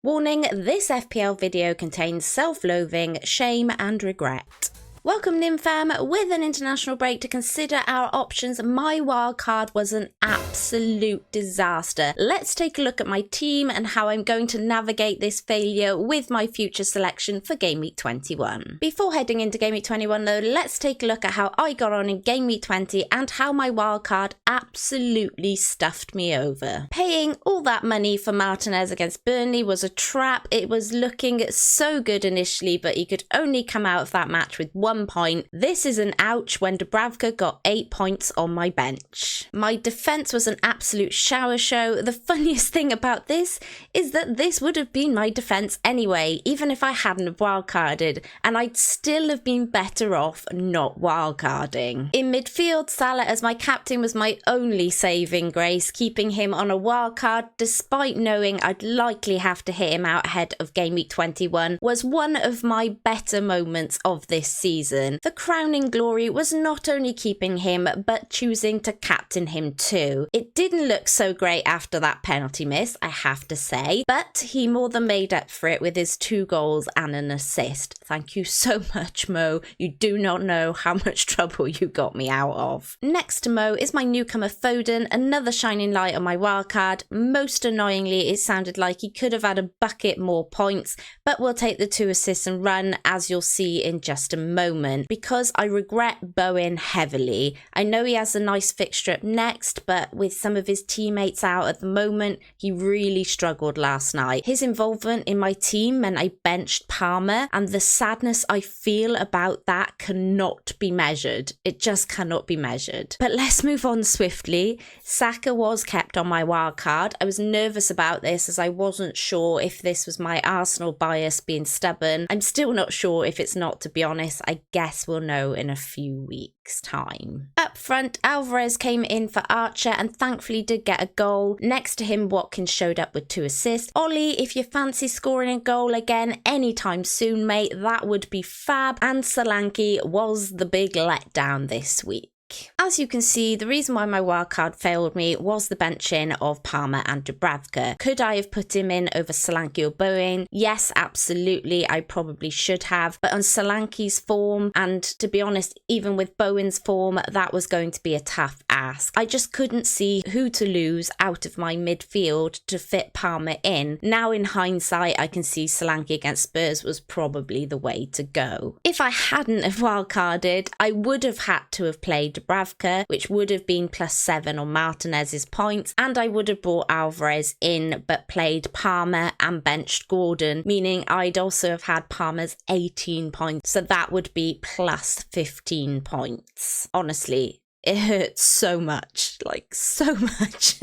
Warning, this FPL video contains self-loathing, shame and regret. Welcome Nymfam. With an international break to consider our options, my wildcard was an absolute disaster. Let's take a look at my team and how I'm going to navigate this failure with my future selection for Game Week 21. Before heading into Game Week 21 though, let's take a look at how I got on in Game Week 20 and how my wildcard absolutely stuffed me over. Paying all that money for Martinez against Burnley was a trap. It was looking so good initially, but he could only come out of that match with 1 point. This is an ouch when Dubravka got 8 points on my bench. My defence was an absolute shower show. The funniest thing about this is that this would have been my defence anyway, even if I hadn't wildcarded, and I'd still have been better off not wildcarding. In midfield, Salah as my captain was my only saving grace, keeping him on a wildcard despite knowing I'd likely have to hit him out ahead of Game Week 21 was one of my better moments of this season. The crowning glory was not only keeping him, but choosing to captain him too. It didn't look so great after that penalty miss, I have to say, but he more than made up for it with his 2 goals and an assist. Thank you so much, Mo. You do not know how much trouble you got me out of. Next to Mo is my newcomer Foden, another shining light on my wildcard. Most annoyingly, it sounded like he could have had a bucket more points, but we'll take the 2 assists and run, as you'll see in just a moment, because I regret Bowen heavily. I know he has a nice fixture up next, but with some of his teammates out at the moment, he really struggled last night. His involvement in my team meant I benched Palmer, and the sadness I feel about that cannot be measured. It just cannot be measured. But let's move on swiftly. Saka was kept on my wildcard. I was nervous about this as I wasn't sure if this was my Arsenal bias being stubborn. I'm still not sure if it's not, to be honest. I guess we'll know in a few weeks' time. Up front, Alvarez came in for Archer and thankfully did get a goal. Next to him, Watkins showed up with 2 assists. Ollie, if you fancy scoring a goal again anytime soon, mate, that would be fab. And Solanke was the big letdown this week. As you can see, the reason why my wildcard failed me was the benching of Palmer and Dubravka. Could I have put him in over Solanke or Bowen? Yes, absolutely, I probably should have. But on Solanke's form, and to be honest, even with Bowen's form, that was going to be a tough ask. I just couldn't see who to lose out of my midfield to fit Palmer in. Now in hindsight, I can see Solanke against Spurs was probably the way to go. If I hadn't have wildcarded, I would have had to have played Dubravka, which would have been +7 on Martinez's points, and I would have brought Alvarez in but played Palmer and benched Gordon, meaning I'd also have had Palmer's 18 points, so that would be +15 points. Honestly, it hurts so much, like so much.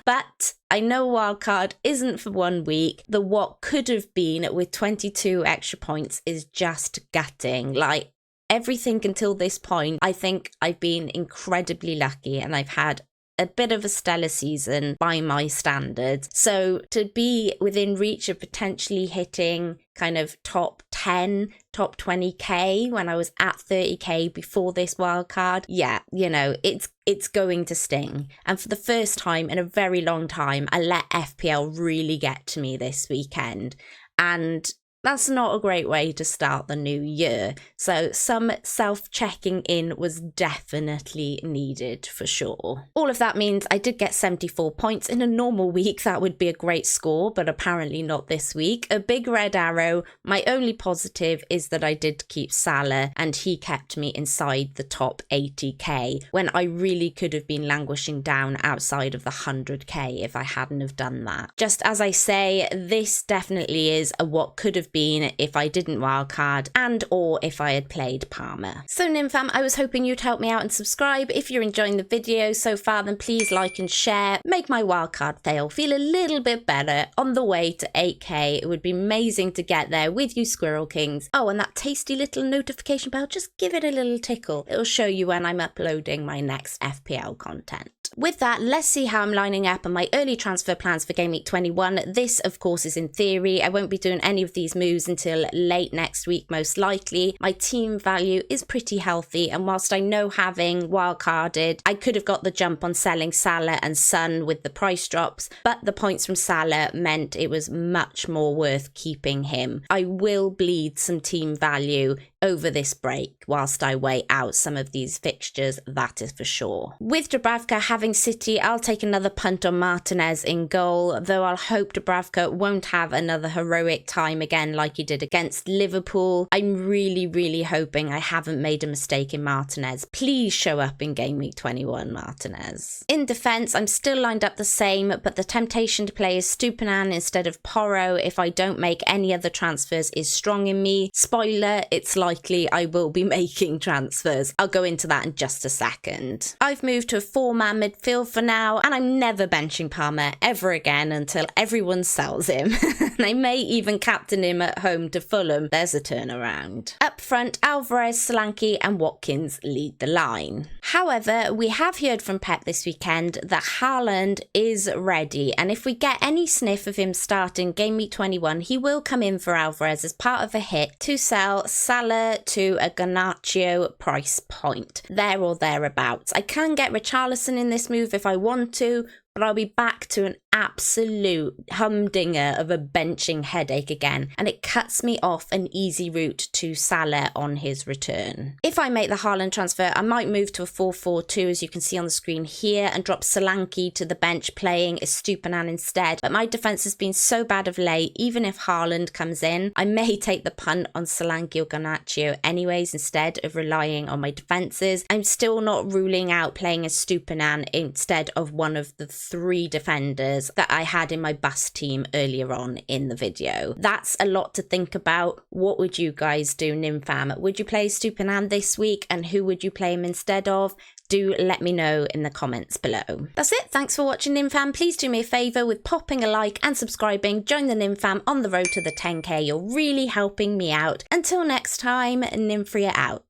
But I know wildcard isn't for 1 week. The what could have been with 22 extra points is just gutting. Like, everything until this point, I think I've been incredibly lucky and I've had a bit of a stellar season by my standards. So to be within reach of potentially hitting kind of top 10, top 20k when I was at 30k before this wildcard, yeah, you know, it's going to sting. And for the first time in a very long time, I let FPL really get to me this weekend. And that's not a great way to start the new year. So some self-checking in was definitely needed for sure. All of that means I did get 74 points. In a normal week, that would be a great score, but apparently not this week. A big red arrow. My only positive is that I did keep Salah and he kept me inside the top 80k when I really could have been languishing down outside of the 100k if I hadn't have done that. Just as I say, this definitely is a what could have been if I didn't wildcard and or if I had played Palmer. So Nymfam, I was hoping you'd help me out and subscribe. If you're enjoying the video so far, then please like and share. Make my wildcard fail feel a little bit better on the way to 8k. It would be amazing to get there with you Squirrel Kings. Oh, and that tasty little notification bell, just give it a little tickle. It'll show you when I'm uploading my next FPL content. With that, let's see how I'm lining up on my early transfer plans for Game Week 21. This, of course, is in theory. I won't be doing any of these moves until late next week, most likely. My team value is pretty healthy, and whilst I know having wildcarded, I could have got the jump on selling Salah and Son with the price drops, but the points from Salah meant it was much more worth keeping him. I will bleed some team value over this break whilst I weigh out some of these fixtures, that is for sure. With Dubravka having City, I'll take another punt on Martinez in goal, though I'll hope Dubravka won't have another heroic time again like he did against Liverpool. I'm really hoping I haven't made a mistake in Martinez. Please show up in Game Week 21, Martinez. In defence, I'm still lined up the same, but the temptation to play Stupinan instead of Porro if I don't make any other transfers is strong in me. Spoiler, it's likely I will be making transfers. I'll go into that in just a second. I've moved to a 4-man midfield for now, and I'm never benching Palmer ever again until everyone sells him. And I may even captain him at home to Fulham. There's a turnaround. Up front, Alvarez, Solanke and Watkins lead the line. However, we have heard from Pep this weekend that Haaland is ready, and if we get any sniff of him starting Game Week 21, he will come in for Alvarez as part of a hit to sell Salah to a Garnacho price point, there or thereabouts. I can get Richarlison in this move if I want to, but I'll be back to an absolute humdinger of a benching headache again, and it cuts me off an easy route to Salah on his return. If I make the Haaland transfer, I might move to a 4-4-2 as you can see on the screen here and drop Solanke to the bench playing Estupinan instead, but my defence has been so bad of late, even if Haaland comes in, I may take the punt on Solanke or Garnacho anyways instead of relying on my defences. I'm still not ruling out playing Estupinan instead of one of the 3 defenders that I had in my bust team earlier on in the video. That's a lot to think about. What would you guys do, Nimfam? Would you play Stupinan this week, and who would you play him instead of? Do let me know in the comments below. That's it. Thanks for watching, Nimfam. Please do me a favour with popping a like and subscribing. Join the Nimfam on the road to the 10k. You're really helping me out. Until next time, Nimfria out.